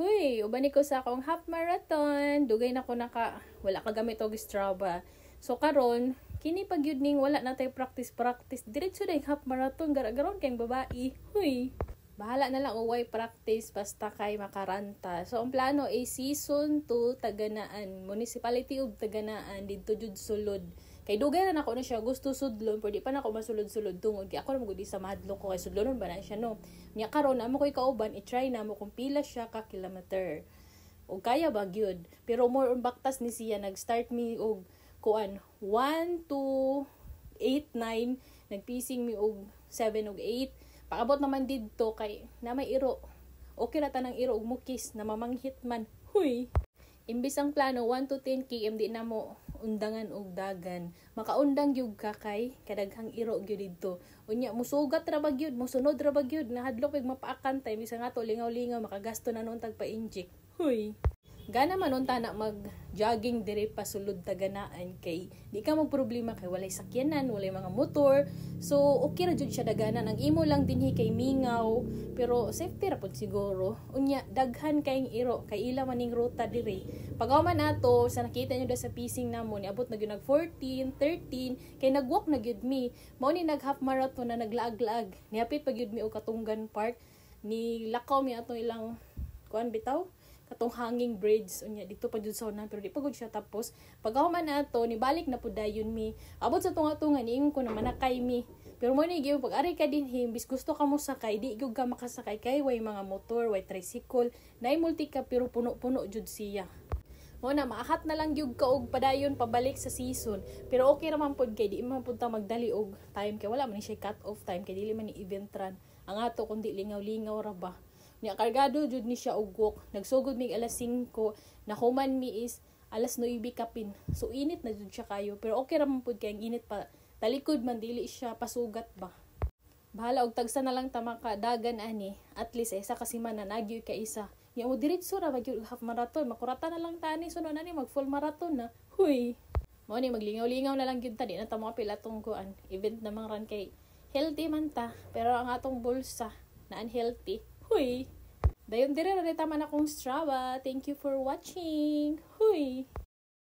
Huy, ubani ko sa akong half marathon. Dugay na ko wala ka gamit og Strava. So karon, kini pag yun ning wala na tay practice. Diretso na yung half marathon, garagaron kayong babae. Huy. Bahala na lang uway practice basta kay makaranta. So ang plano ay season 2 Taganaan, Municipality of Taganaan didto jud sulod. Kay dugay na ako na siya gusto sudlon, pero di pa na ako masulod-sulod tungod kay ako na magudi sa mahadlok ko kay sudlonon ba na siya no. Nya karon amo ko ikauban i-try na mo kung pila siya ka kilometer. O kaya ba gyud. Pero more on baktas ni siya nag-start mi og kuan 1 to 8 9 nagpising mi og 7 og 8. Paabot naman didto kay na may iro. Okay ra tanang iro og mukis na mamanghit man. Huy. Imbis ang plano 1 to 10 km di na mo undangan og dagan. Makaundang gyud ka kay kadaghang iro gyud didto. Unya musugat ra ba gyud, musunod ra ba gyud nahadlok pag mapaakan tay bisan nga to lingaw-lingaw makagasto na nun tag pa-inject. Huy. Gana man unta na mag-jogging diri pa sulod Taganaan kay di ka magproblema kay walay sakyanan, walay mga motor. So okay ra jud siya daganan. Ang imo lang dinhi kay mingaw, pero safety ra pud siguro. Unya daghan kayong iro kay ila maning ruta diri. Pagaman ato sa nakita nyo da sa pising namon, niabot na gyud nag 14, 13 kay nagwalk na gyud mi. Mao ni nag half marathon na naglaag-laag. Niapit pa gyud mi og Katunggan Park. Ni lakaw mi atong ilang kuan bitaw katong hanging bridge unya dito pa jud sa unan pero di pa gud siya tapos paghuman ato ni balik na pud dayon mi abot sa tunga-tunga niingon ko na manakay mi pero mo ni gyud pag ari ka dinhi bis gusto ka mo sakay di gyud ka makasakay kay way mga motor way tricycle nay multi ka pero puno-puno jud siya mo na maahat na lang gyud ka og padayon pabalik sa season pero okay ra man pud kay di man pud ta magdali og time kay wala man ni siya cut off time kay dili man ni event run ang ato kundi lingaw-lingaw ra ba. Niya kargado jud ni siya og walk. Nagsugod mig alas 5, nahuman mi is alas 9 kapin. So init na jud siya kayo, pero okay ra man pud kay ang init pa. Talikod man dili siya pasugat ba. Bahala og tagsa na lang ta makadagan ani. At least isa ka semana nagyoy ka isa. Nya mo diretso ra ba gyud half marathon, makurata na lang tani sunod na ni mag full marathon na. Huy. Mo ni maglingaw-lingaw na lang gyud ta di na ta makapila tong kuan. Event namang ran kay healthy man ta, pero ang atong bulsa na unhealthy. Huy! Dayon dire na tama na akong Strava. Thank you for watching. Huy!